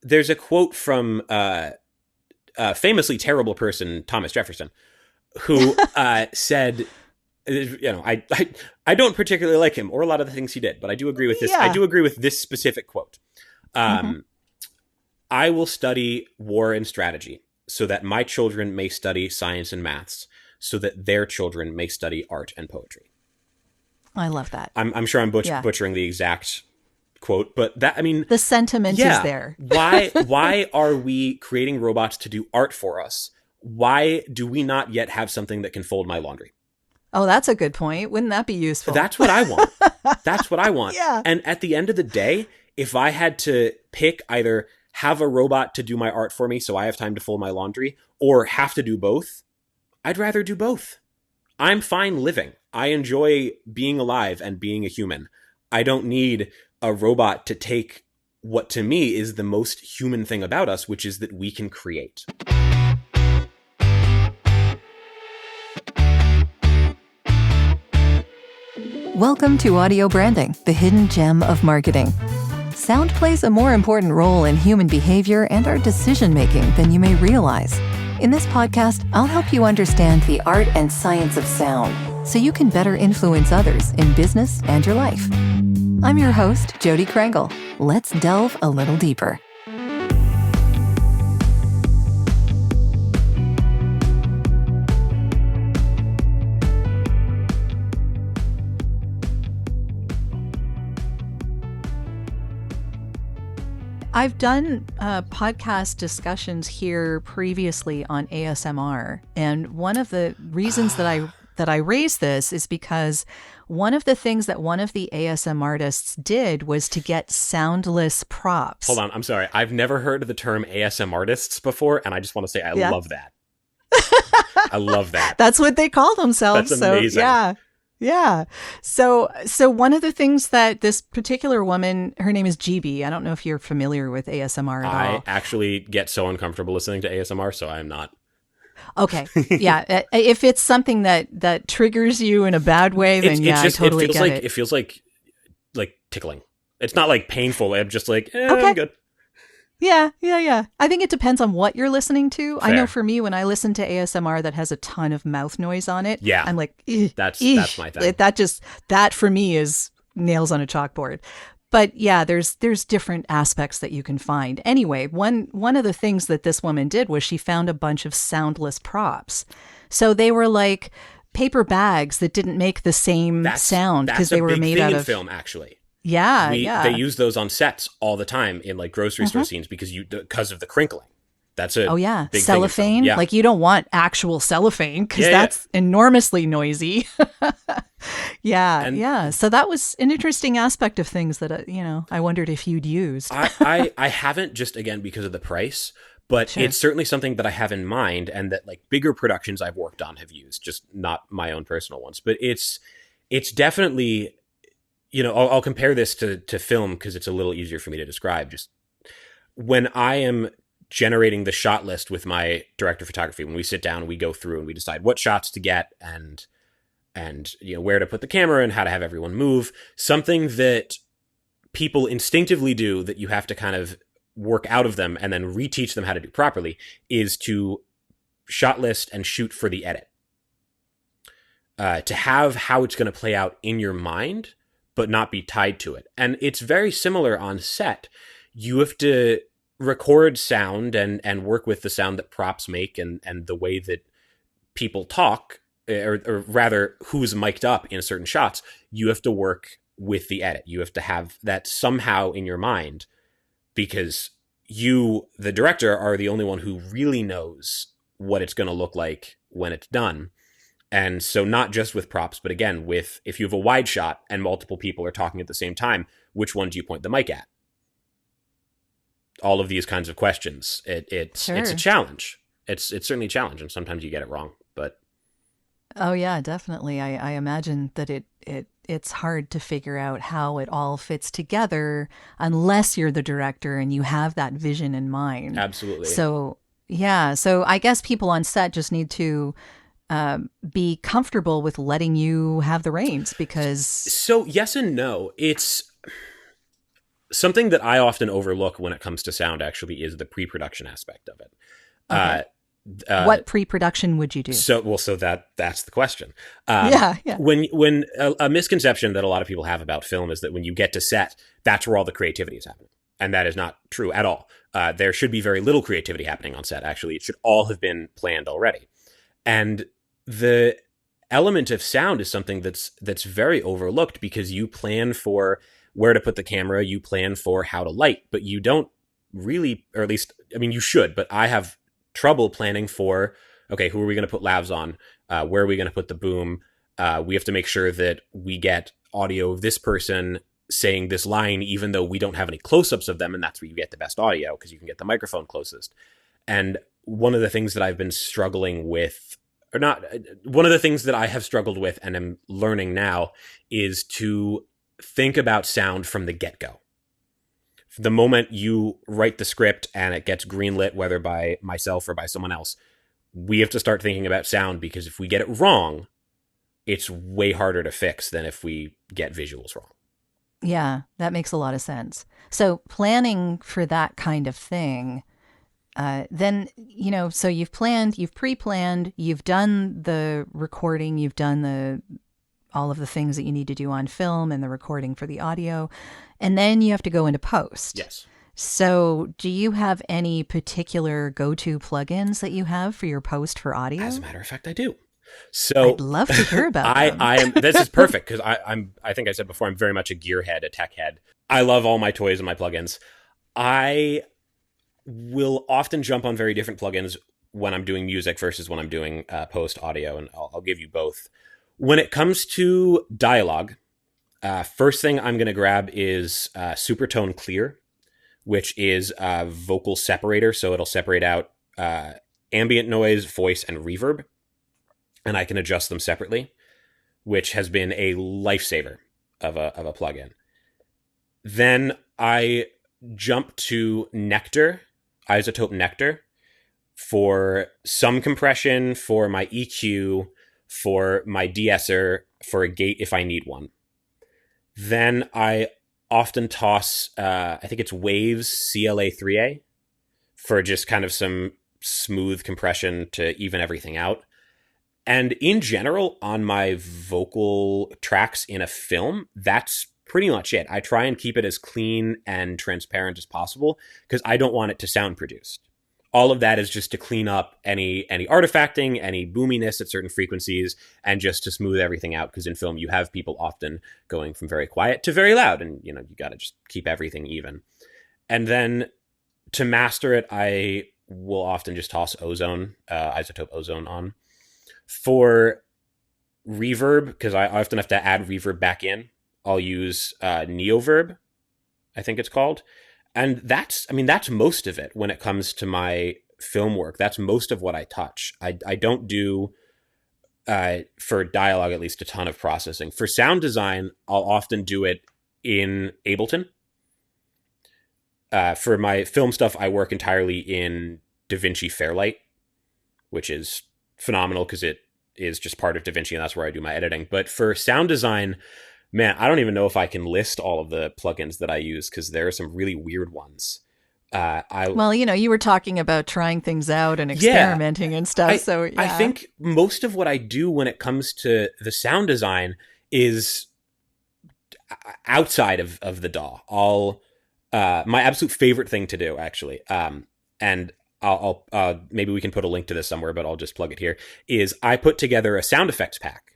there's a quote from a famously terrible person, Thomas Jefferson, who said, I don't particularly like him or a lot of the things he did, but I do agree with this. Yeah. I do agree with this specific quote. I will study war and strategy so that my children may study science and maths, so that their children may study art and poetry. I love that. I'm sure I'm butchering the exact quote, but that, I mean, the sentiment is there. Why are we creating robots to do art for us? Why do we not yet have something that can fold my laundry? Oh, that's a good point. Wouldn't that be useful? That's what I want. That's what I want. Yeah. And at the end of the day, if I had to pick either have a robot to do my art for me so I have time to fold my laundry, or have to do both, I'd rather do both. I'm fine living. I enjoy being alive and being a human. I don't need a robot to take what to me is the most human thing about us, which is that we can create. Welcome to Audio Branding, the hidden gem of marketing. Sound plays a more important role in human behavior and our decision-making than you may realize. In this podcast, I'll help you understand the art and science of sound so you can better influence others in business and your life. I'm your host, Jodi Krangle. Let's delve a little deeper. I've done podcast discussions here previously on ASMR, and one of the reasons that I raised this is because one of the things that one of the ASM artists did was to get soundless props. Hold on, I'm sorry. I've never heard of the term ASM artists before, and I just want to say I love that. I love that. That's what they call themselves. That's amazing. So, yeah. So one of the things that this particular woman, her name is GB. I don't know if you're familiar with ASMR at all. I actually get so uncomfortable listening to ASMR, so I'm not. Okay. Yeah. If it's something that triggers you in a bad way, then I totally get it. It feels like tickling. It's not like painful. I'm just like, okay. I'm good. Yeah. I think it depends on what you're listening to. Fair. I know for me, when I listen to ASMR that has a ton of mouth noise on it, I'm like, that's my thing. That for me is nails on a chalkboard. But yeah, there's different aspects that you can find. Anyway, one of the things that this woman did was she found a bunch of soundless props. So they were like paper bags that didn't make the same sound because they were made out of film, actually. Yeah, They use those on sets all the time in like grocery store scenes because of the crinkling. That's a big cellophane. Thing in film. Like you don't want actual cellophane because that's enormously noisy. Yeah. So that was an interesting aspect of things that I wondered if you'd used. I haven't, just again because of the price, but It's certainly something that I have in mind, and that like bigger productions I've worked on have used, just not my own personal ones. But it's definitely. I'll compare this to film because it's a little easier for me to describe. Just when I am generating the shot list with my director of photography, when we sit down and we go through and we decide what shots to get and where to put the camera and how to have everyone move, something that people instinctively do that you have to kind of work out of them and then reteach them how to do properly is to shot list and shoot for the edit. To have how it's going to play out in your mind, but not be tied to it. And it's very similar on set. You have to record sound and work with the sound that props make and the way that people talk, or rather who's mic'd up in certain shots. You have to work with the edit. You have to have that somehow in your mind, because you, the director, are the only one who really knows what it's going to look like when it's done. And so not just with props, but again, if you have a wide shot and multiple people are talking at the same time, which one do you point the mic at? All of these kinds of questions. It's a challenge. It's certainly a challenge, and sometimes you get it wrong. But oh yeah, definitely. I imagine that it's hard to figure out how it all fits together unless you're the director and you have that vision in mind. Absolutely. So yeah, so I guess people on set just need to be comfortable with letting you have the reins, because so yes and no. It's something that I often overlook when it comes to sound actually is the pre-production aspect of it. Okay. What pre-production would you do? So that's the question. Yeah. When a misconception that a lot of people have about film is that when you get to set, that's where all the creativity is happening. And that is not true at all. There should be very little creativity happening on set, actually. It should all have been planned already. And the element of sound is something that's very overlooked, because you plan for where to put the camera, you plan for how to light, but you don't really, or at least, I mean, you should, but I have trouble planning for, okay, who are we going to put lavs on? Where are we going to put the boom? We have to make sure that we get audio of this person saying this line, even though we don't have any close-ups of them, and that's where you get the best audio, because you can get the microphone closest. And one of the things that I've been struggling with, or not, one of the things that I have struggled with and am learning now is to think about sound from the get-go. The moment you write the script and it gets greenlit, whether by myself or by someone else, we have to start thinking about sound, because if we get it wrong, it's way harder to fix than if we get visuals wrong. Yeah, that makes a lot of sense. So planning for that kind of thing, then, so you've pre-planned, you've done the recording, you've done all of the things that you need to do on film and the recording for the audio, and then you have to go into post. Yes. So do you have any particular go-to plugins that you have for your post for audio? As a matter of fact, I do. So I'd love to hear about them. This is perfect, because I think I said before, I'm very much a gearhead, a tech head. I love all my toys and my plugins. I will often jump on very different plugins when I'm doing music versus when I'm doing post audio, and I'll give you both. When it comes to dialogue, first thing I'm going to grab is Supertone Clear, which is a vocal separator. So it'll separate out ambient noise, voice, and reverb. And I can adjust them separately, which has been a lifesaver of a plugin. Then I jump to Nectar, Isotope Nectar, for some compression, for my EQ, for my de-esser, for a gate if I need one. Then I often toss, I think it's Waves CLA3A, for just kind of some smooth compression to even everything out. And in general, on my vocal tracks in a film, that's pretty much it. I try and keep it as clean and transparent as possible, because I don't want it to sound produced. All of that is just to clean up any artifacting, any boominess at certain frequencies, and just to smooth everything out, because in film you have people often going from very quiet to very loud, and you got to just keep everything even. And then to master it, I will often just toss Isotope Ozone on. For reverb, because I often have to add reverb back in, I'll use Neoverb, I think it's called. And that's most of it when it comes to my film work. That's most of what I touch. I don't do, for dialogue at least, a ton of processing. For sound design, I'll often do it in Ableton. For my film stuff, I work entirely in DaVinci Fairlight, which is phenomenal because it is just part of DaVinci, and that's where I do my editing. But for sound design, man, I don't even know if I can list all of the plugins that I use, because there are some really weird ones. Well, you were talking about trying things out and experimenting and stuff. I think most of what I do when it comes to the sound design is outside of the DAW. My absolute favorite thing to do, actually, and I'll maybe we can put a link to this somewhere, but I'll just plug it here, is I put together a sound effects pack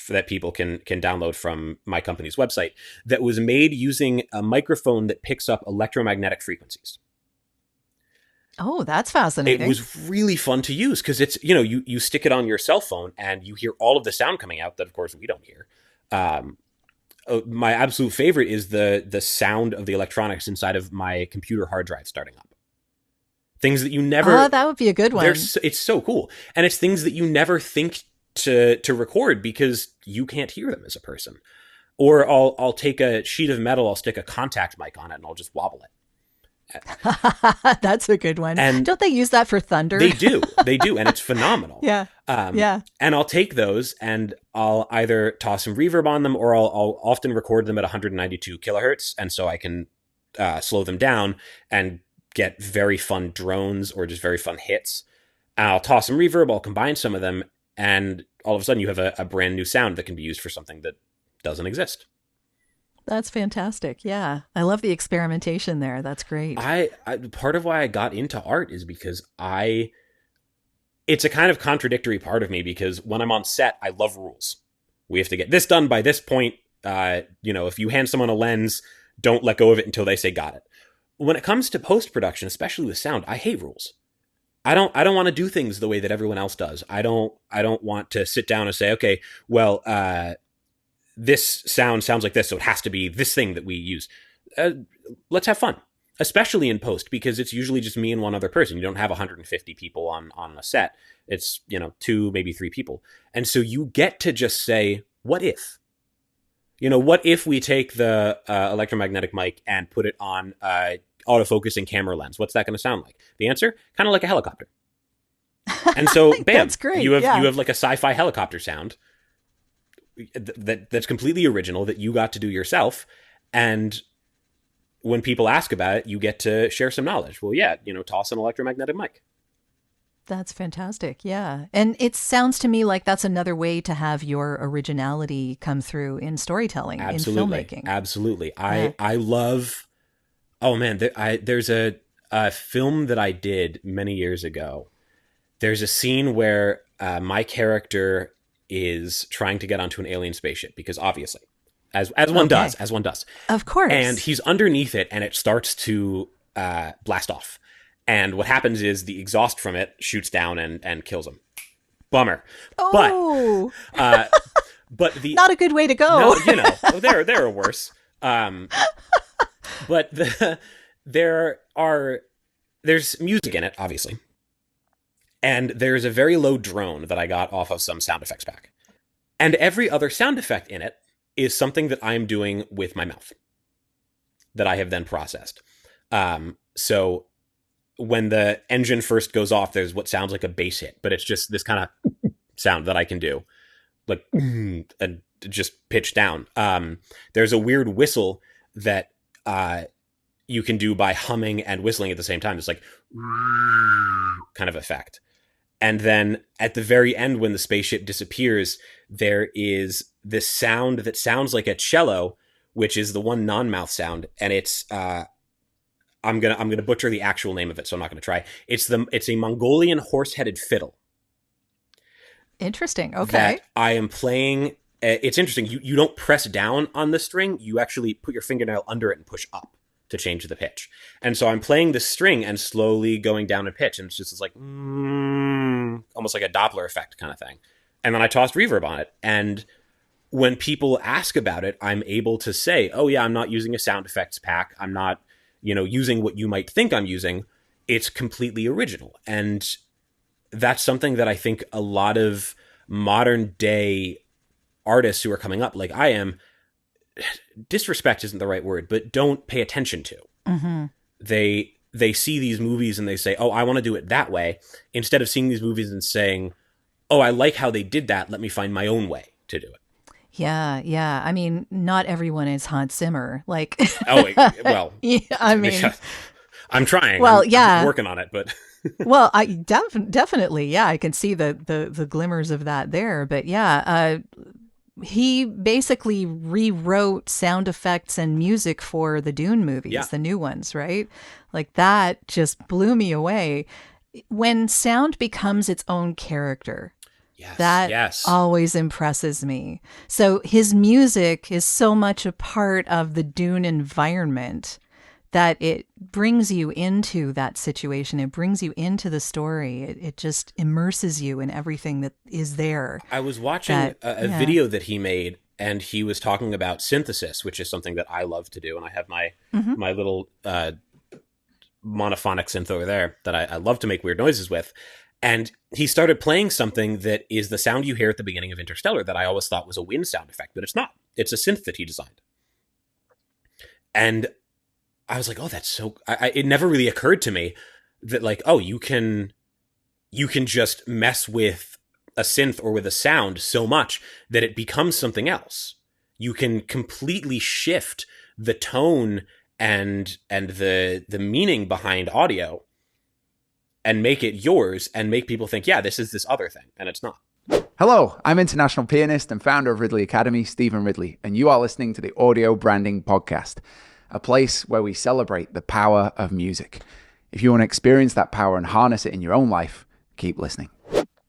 that people can download from my company's website that was made using a microphone that picks up electromagnetic frequencies. Oh, that's fascinating. It was really fun to use, because it's, you stick it on your cell phone and you hear all of the sound coming out that, of course, we don't hear. My absolute favorite is the sound of the electronics inside of my computer hard drive starting up. Things that you never... Oh, that would be a good one. It's so cool. And it's things that you never think to record, because you can't hear them as a person. Or I'll take a sheet of metal, I'll stick a contact mic on it, and I'll just wobble it. That's a good one. And don't they use that for thunder? They do, and it's phenomenal. Yeah. And I'll take those and I'll either toss some reverb on them, or I'll often record them at 192 kilohertz, and so I can slow them down and get very fun drones or just very fun hits. I'll toss some reverb, I'll combine some of them, and all of a sudden you have a brand new sound that can be used for something that doesn't exist. That's fantastic. Yeah. I love the experimentation there. That's great. I part of why I got into art is because it's a kind of contradictory part of me, because when I'm on set, I love rules. We have to get this done by this point. If you hand someone a lens, don't let go of it until they say got it. When it comes to post-production, especially with sound, I hate rules. I don't want to do things the way that everyone else does. I don't want to sit down and say, okay, well, this sounds like this, so it has to be this thing that we use. Let's have fun, especially in post, because it's usually just me and one other person. You don't have 150 people on a set. It's, 2, maybe 3 people. And so you get to just say, what if? What if we take the electromagnetic mic and put it on autofocusing camera lens? What's that going to sound like? The answer, kind of like a helicopter. And so, bam, that's great. You have like a sci-fi helicopter sound that's completely original that you got to do yourself. And when people ask about it, you get to share some knowledge. Well, yeah, toss an electromagnetic mic. That's fantastic. Yeah. And it sounds to me like that's another way to have your originality come through in storytelling, Absolutely. in filmmaking. Absolutely. I love, oh man, there's a film that I did many years ago. There's a scene where my character is trying to get onto an alien spaceship, because obviously, as one does. Of course. And he's underneath it, and it starts to blast off. And what happens is the exhaust from it shoots down and kills him. Bummer. Oh. But the not a good way to go. No, there are worse. But there's music in it, obviously. And there's a very low drone that I got off of some sound effects pack. And every other sound effect in it is something that I'm doing with my mouth that I have then processed. So when the engine first goes off, there's what sounds like a bass hit, but it's just this kind of sound that I can do, like, and just pitch down. There's a weird whistle that you can do by humming and whistling at the same time. It's like kind of effect. And then at the very end, when the spaceship disappears, there is this sound that sounds like a cello, which is the one non-mouth sound, and it's I'm gonna butcher the actual name of it, so I'm not gonna try. It's a Mongolian horse-headed fiddle. Interesting. Okay. That I am playing. It's interesting. You don't press down on the string. You actually put your fingernail under it and push up to change the pitch. And so I'm playing the string and slowly going down in pitch, and it's just like almost like a Doppler effect kind of thing. And then I tossed reverb on it, and when people ask about it, I'm able to say, oh yeah, I'm not using a sound effects pack. I'm not, using what you might think I'm using. It's completely original. And that's something that I think a lot of modern day artists who are coming up, like I am, disrespect isn't the right word, but don't pay attention to. Mm-hmm. They see these movies and they say, oh, I want to do it that way, instead of seeing these movies and saying, oh, I like how they did that. Let me find my own way to do it. Yeah, yeah. I mean, not everyone is Hans Zimmer. Like, oh, well, yeah, I mean, I'm trying. Well, I'm working on it, but well, I definitely, yeah, I can see the glimmers of that there. But yeah, he basically rewrote sound effects and music for the Dune movies, the new ones, right? Like that just blew me away. When sound becomes its own character. That always impresses me. So his music is so much a part of the Dune environment that it brings you into that situation. It brings you into the story. It just immerses you in everything that is there. I was watching a video that he made, and he was talking about synthesis, which is something that I love to do. And I have my little monophonic synth over there that I love to make weird noises with. And he started playing something that is the sound you hear at the beginning of Interstellar that I always thought was a wind sound effect, but it's not. It's a synth that he designed. And I was like, oh, that's so... it never really occurred to me that, like, oh, you can just mess with a synth or with a sound so much that it becomes something else. You can completely shift the tone and the meaning behind audio and make it yours and make people think, yeah, this is this other thing, and it's not. Hello, I'm international pianist and founder of Ridley Academy, Stephen Ridley, and you are listening to the Audio Branding Podcast, a place where we celebrate the power of music. If you want to experience that power and harness it in your own life, keep listening.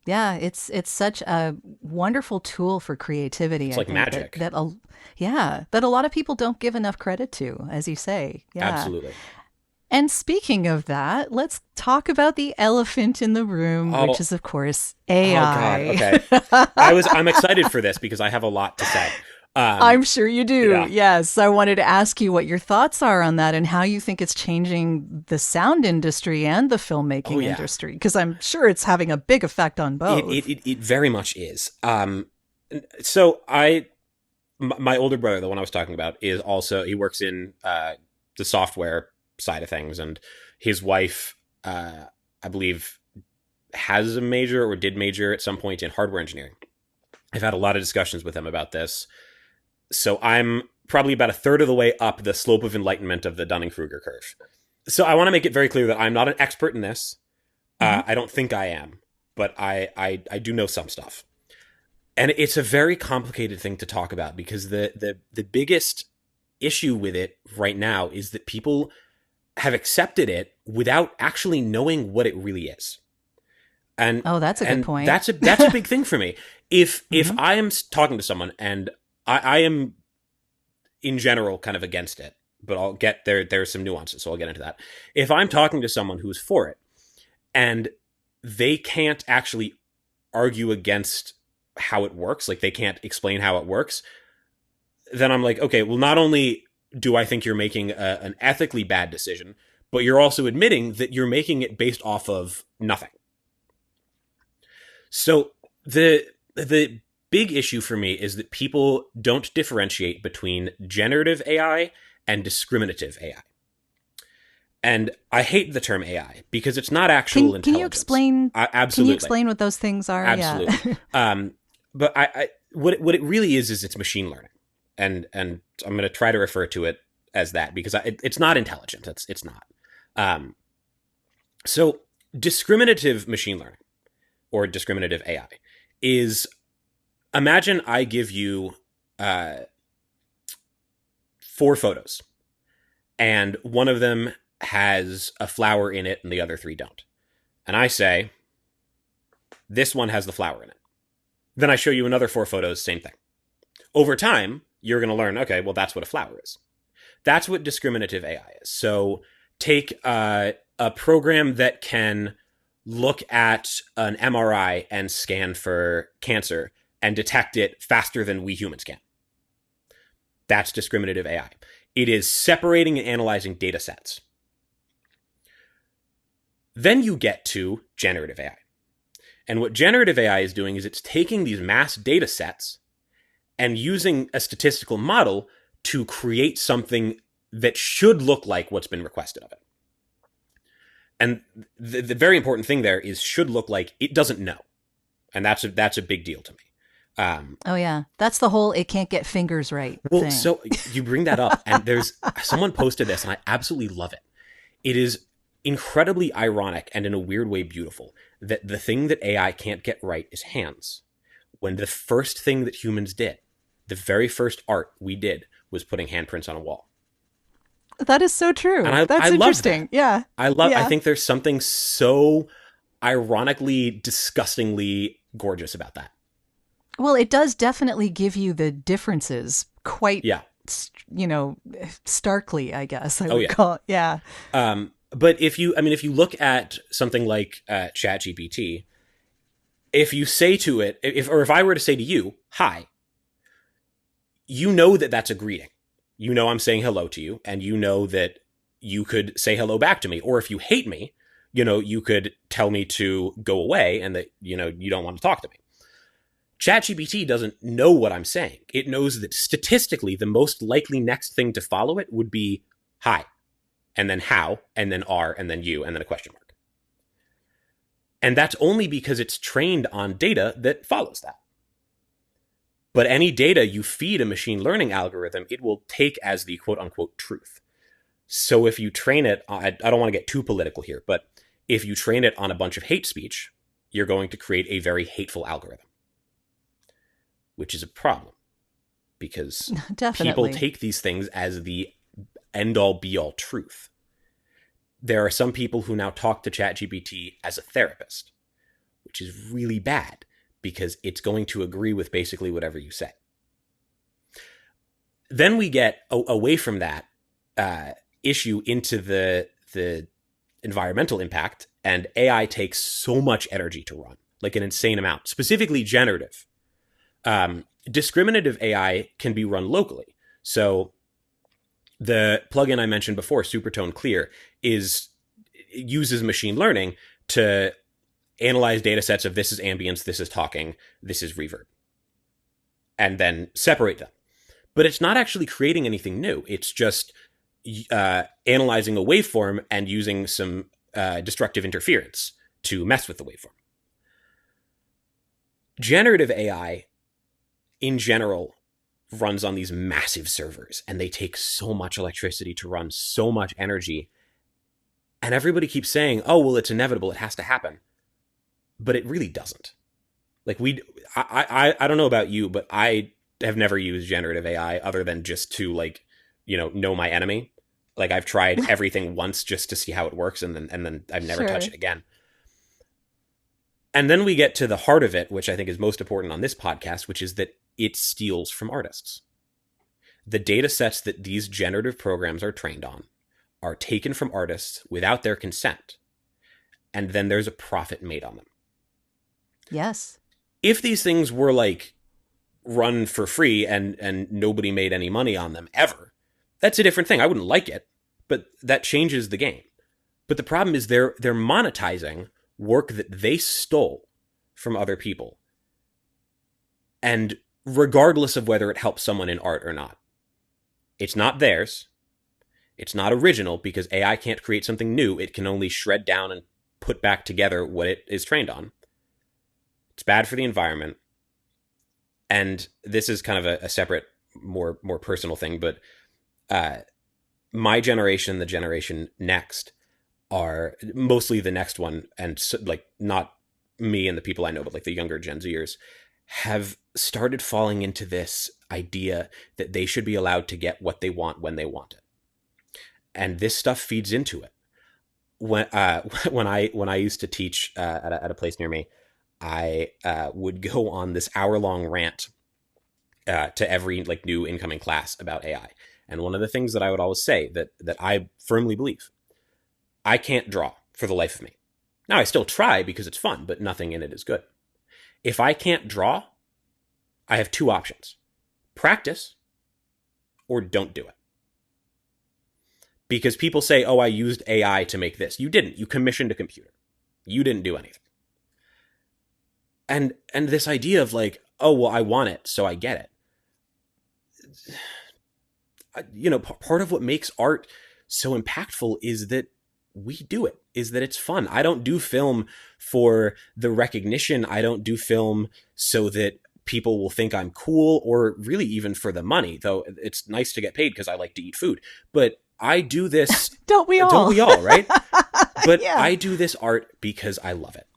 Yeah, it's such a wonderful tool for creativity. It's like magic. That a lot of people don't give enough credit to, as you say. Yeah. Absolutely. And speaking of that, let's talk about the elephant in the room, which is, of course, AI. Oh, God. Okay. I'm excited for this because I have a lot to say. I'm sure you do. Yeah. Yes. I wanted to ask you what your thoughts are on that and how you think it's changing the sound industry and the filmmaking industry, because I'm sure it's having a big effect on both. It very much is. So my older brother, the one I was talking about, is also, he works in the software side of things, and his wife, I believe, has a major or did major at some point in hardware engineering. I've had a lot of discussions with him about this. So I'm probably about a third of the way up the slope of enlightenment of the Dunning-Kruger curve. So I want to make it very clear that I'm not an expert in this. I don't think I am, but I do know some stuff. And it's a very complicated thing to talk about because the biggest issue with it right now is that people have accepted it without actually knowing what it really is. And that's a good point. That's a big thing for me. If I am talking to someone and I am in general kind of against it, but I'll get there. There's some nuances, so I'll get into that. If I'm talking to someone who's for it and they can't actually argue against how it works, like they can't explain how it works, then I'm like, okay, well, not only do I think you're making an ethically bad decision, but you're also admitting that you're making it based off of nothing. So the big issue for me is that people don't differentiate between generative AI and discriminative AI. And I hate the term AI because it's not actual intelligence. Can you explain? Absolutely. Can you explain what those things are? Absolutely. Yeah. But what it really is it's machine learning, and I'm going to try to refer to it as that because it's not intelligent. It's not. So discriminative machine learning or discriminative AI is, imagine I give you 4 photos and one of them has a flower in it and the other 3 don't. And I say, this one has the flower in it. Then I show you another 4 photos, same thing. Over time, you're going to learn, okay, well, that's what a flower is. That's what discriminative AI is. So take a program that can look at an MRI and scan for cancer and detect it faster than we humans can. That's discriminative AI. It is separating and analyzing data sets. Then you get to generative AI. And what generative AI is doing is it's taking these mass data sets and using a statistical model to create something that should look like what's been requested of it. And the very important thing there is should look like it doesn't know. And that's a big deal to me. Oh, yeah. That's the whole it can't get fingers right thing. So you bring that up, and there's someone posted this, and I absolutely love it. It is incredibly ironic and in a weird way beautiful that the thing that AI can't get right is hands. When the first thing that humans did, the very first art we did, was putting handprints on a wall. That is so true. And That's interesting. Love that. Yeah. I think there's something so ironically, disgustingly gorgeous about that. Well, it does definitely give you the differences quite, starkly, I guess I would call it. Yeah. But if you look at something like ChatGPT, if you say to it, if I were to say to you, hi, you know that that's a greeting. You know I'm saying hello to you, and you know that you could say hello back to me. Or if you hate me, you could tell me to go away and that, you don't want to talk to me. ChatGPT doesn't know what I'm saying. It knows that statistically, the most likely next thing to follow it would be hi, and then how, and then are, and then you, and then a question mark. And that's only because it's trained on data that follows that. But any data you feed a machine learning algorithm, it will take as the quote unquote truth. So if you train it, I don't want to get too political here, but if you train it on a bunch of hate speech, you're going to create a very hateful algorithm, which is a problem because people take these things as the end-all be-all truth. There are some people who now talk to ChatGPT as a therapist, which is really bad because it's going to agree with basically whatever you say. Then we get away from that issue into the environmental impact, and AI takes so much energy to run, like an insane amount, specifically generative. Discriminative AI can be run locally. So the plugin I mentioned before, Supertone Clear, uses machine learning to analyze data sets of this is ambience, this is talking, this is reverb, and then separate them. But it's not actually creating anything new. It's just analyzing a waveform and using some destructive interference to mess with the waveform. Generative AI, in general, runs on these massive servers, and they take so much electricity to run, so much energy. And everybody keeps saying, oh, well, it's inevitable, it has to happen. But it really doesn't. Like I don't know about you, but I have never used generative AI other than just to know my enemy. Like I've tried everything once just to see how it works, and then I've never touched it again. And then we get to the heart of it, which I think is most important on this podcast, which is that it steals from artists. The data sets that these generative programs are trained on are taken from artists without their consent, and then there's a profit made on them. Yes. If these things were run for free and nobody made any money on them ever, that's a different thing. I wouldn't like it, but that changes the game. But the problem is they're monetizing work that they stole from other people. And regardless of whether it helps someone in art or not, it's not theirs. It's not original because AI can't create something new. It can only shred down and put back together what it is trained on. It's bad for the environment. And this is kind of a separate, more personal thing, but my generation, the generation next, are mostly the next one, and not me and the people I know, but the younger Gen Zers have started falling into this idea that they should be allowed to get what they want when they want it. And this stuff feeds into it. When I used to teach at a place near me, I would go on this hour-long rant to every new incoming class about AI. And one of the things that I would always say that I firmly believe, I can't draw for the life of me. Now, I still try because it's fun, but nothing in it is good. If I can't draw, I have two options: practice or don't do it. Because people say, oh, I used AI to make this. You didn't. You commissioned a computer. You didn't do anything. And this idea of oh, well, I want it, so I get it. Part of what makes art so impactful is that we do it, is that it's fun. I don't do film for the recognition. I don't do film so that people will think I'm cool, or really even for the money, though it's nice to get paid because I like to eat food. But I do this. Don't we all? Don't we all, right? But Yeah. I do this art because I love it,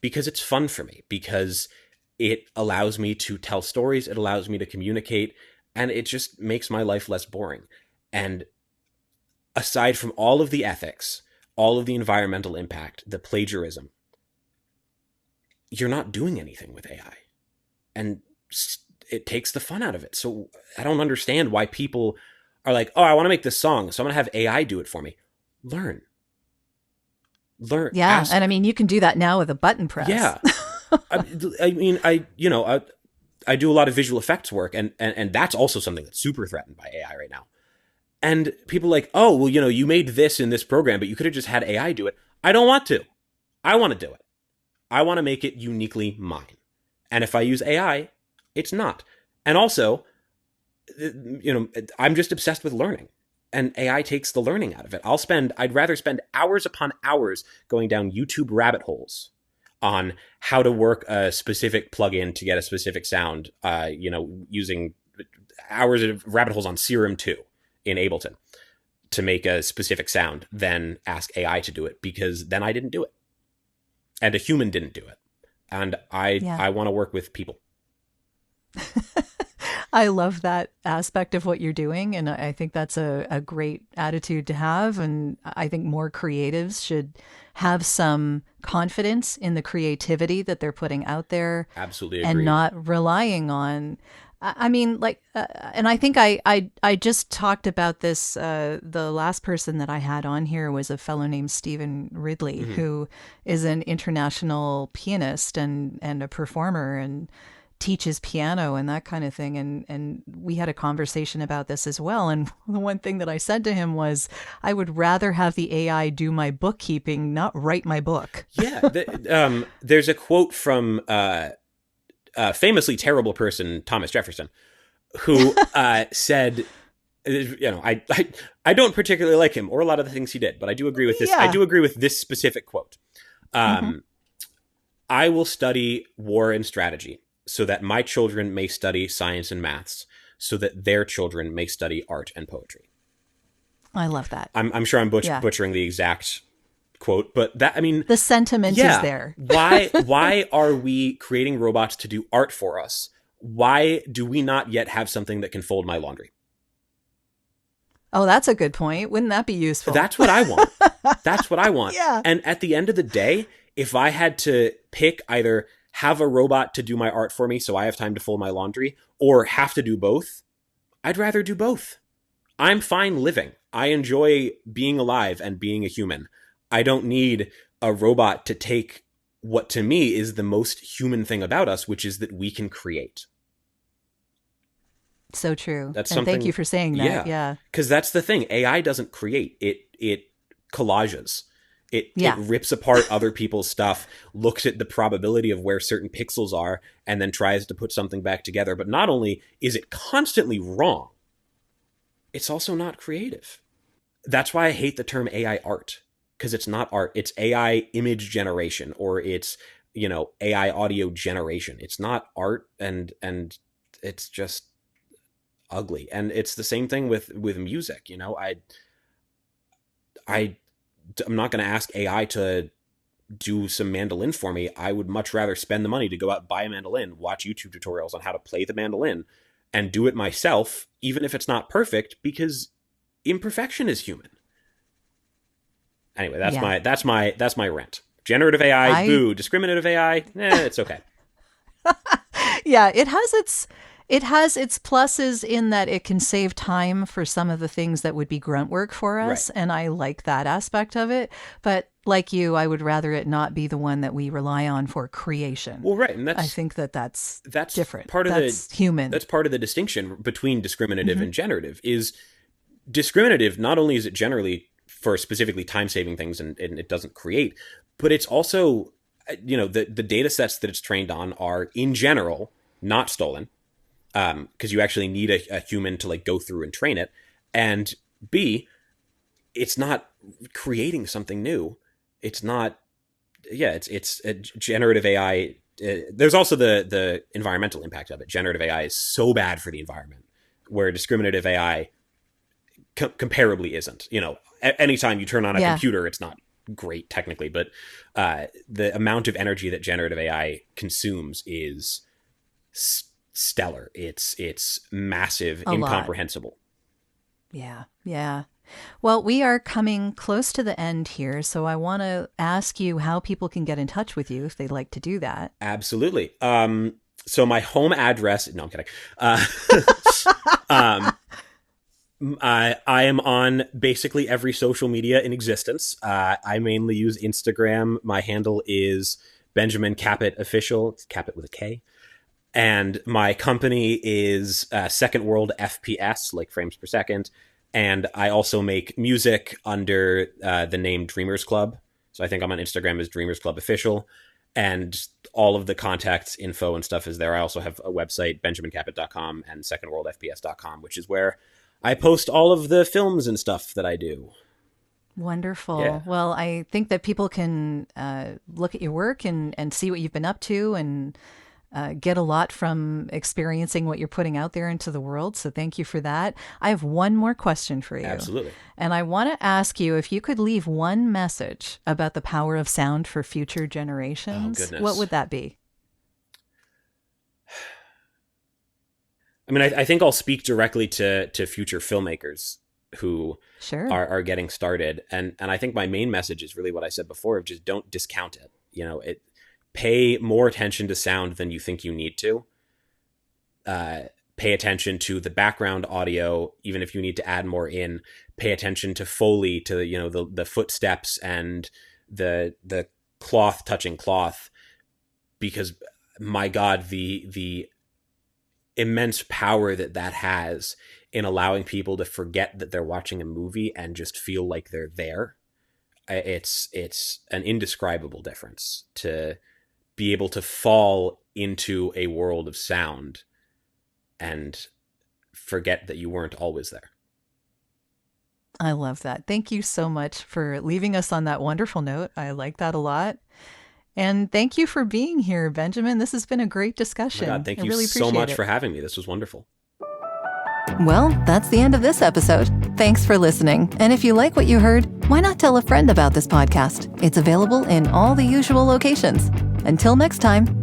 because it's fun for me, because it allows me to tell stories. It allows me to communicate, and it just makes my life less boring. And aside from all of the ethics, all of the environmental impact, the plagiarism, you're not doing anything with AI. And it takes the fun out of it. So I don't understand why people are like, oh, I want to make this song, so I'm going to have AI do it for me. Learn. Yeah. Ask. And I mean, you can do that now with a button press. Yeah. I do a lot of visual effects work, and that's also something that's super threatened by AI right now. And people are like, oh, well, you made this in this program, but you could have just had AI do it. I don't want to. I want to do it. I want to make it uniquely mine. And if I use AI, it's not. And also, I'm just obsessed with learning, and AI takes the learning out of it. I'd rather spend hours upon hours going down YouTube rabbit holes on how to work a specific plugin to get a specific sound, using hours of rabbit holes on Serum 2 in Ableton, to make a specific sound than ask AI to do it, because then I didn't do it. And a human didn't do it. And I want to work with people. I love that aspect of what you're doing. And I think that's a great attitude to have. And I think more creatives should have some confidence in the creativity that they're putting out there. Absolutely agree. And not relying on, I mean, like, and I think I just talked about this. The last person that I had on here was a fellow named Stephen Ridley, who is an international pianist and a performer and teaches piano and that kind of thing. And we had a conversation about this as well. And the one thing that I said to him was, I would rather have the AI do my bookkeeping, not write my book. Yeah. There's a quote from a famously terrible person, Thomas Jefferson, who said, I don't particularly like him or a lot of the things he did, but I do agree with this. Yeah. I do agree with this specific quote. I will study war and strategy so that my children may study science and maths, so that their children may study art and poetry. I love that. I'm sure I'm butchering the exact quote, but that, I mean, the sentiment is there. Why are we creating robots to do art for us? Why do we not yet have something that can fold my laundry? Oh, that's a good point. Wouldn't that be useful? That's what I want. That's what I want. Yeah. And at the end of the day, if I had to pick either have a robot to do my art for me so I have time to fold my laundry, or have to do both, I'd rather do both. I'm fine living. I enjoy being alive and being a human. I don't need a robot to take what to me is the most human thing about us, which is that we can create. So true. That's and something, thank you for saying that. Yeah. Because that's the thing. AI doesn't create. It collages. It rips apart other people's stuff, looks at the probability of where certain pixels are, and then tries to put something back together. But not only is it constantly wrong, it's also not creative. That's why I hate the term AI art, because it's not art. It's AI image generation, or it's, AI audio generation. It's not art, and it's just ugly. And it's the same thing with music. I'm not going to ask AI to do some mandolin for me. I would much rather spend the money to go out and buy a mandolin, watch YouTube tutorials on how to play the mandolin, and do it myself, even if it's not perfect, because imperfection is human. Anyway, that's my rant. Generative AI, boo. Discriminative AI, it's okay. Yeah, it has its pluses in that it can save time for some of the things that would be grunt work for us. Right. And I like that aspect of it. But like you, I would rather it not be the one that we rely on for creation. Well, right. And I think that's different. That's human. That's part of the distinction between discriminative and generative. Is discriminative, not only is it generally for specifically time-saving things and it doesn't create, but it's also, the data sets that it's trained on are, in general, not stolen. Because you actually need a human to go through and train it, and B, it's not creating something new. It's not. Yeah, it's a generative AI. There's also the environmental impact of it. Generative AI is so bad for the environment, where discriminative AI comparably isn't. Anytime you turn on a computer, it's not great technically, but the amount of energy that generative AI consumes is stellar. It's massive, incomprehensible. Yeah. Well, we are coming close to the end here, so I want to ask you how people can get in touch with you if they'd like to do that. Absolutely. So my home address, no, I'm kidding. I am on basically every social media in existence. I mainly use Instagram. My handle is Benjamin Kapit Official. It's Kapit with a K. And my company is Second World FPS, like frames per second. And I also make music under the name Dreamers Club. So I think I'm on Instagram as Dreamers Club Official. And all of the contacts, info, and stuff is there. I also have a website, benjaminkapit.com and secondworldfps.com, which is where I post all of the films and stuff that I do. Wonderful. Yeah. Well, I think that people can look at your work and see what you've been up to and get a lot from experiencing what you're putting out there into the world. So thank you for that. I have one more question for you. Absolutely. And I want to ask you if you could leave one message about the power of sound for future generations, Oh, goodness. what would that be? I mean, I think I'll speak directly to future filmmakers who Sure. are getting started. And I think my main message is really what I said before, of just don't discount it. Pay more attention to sound than you think you need to. Pay attention to the background audio, even if you need to add more in. Pay attention to Foley, to the footsteps and the cloth touching cloth, because my God, the immense power that has in allowing people to forget that they're watching a movie and just feel like they're there. It's an indescribable difference to be able to fall into a world of sound and forget that you weren't always there. I love that. Thank you so much for leaving us on that wonderful note. I like that a lot. And thank you for being here, Benjamin. This has been a great discussion. Oh my God, thank you really so much it. for having me. This was wonderful. Well, that's the end of this episode. Thanks for listening. And if you like what you heard, why not tell a friend about this podcast? It's available in all the usual locations. Until next time.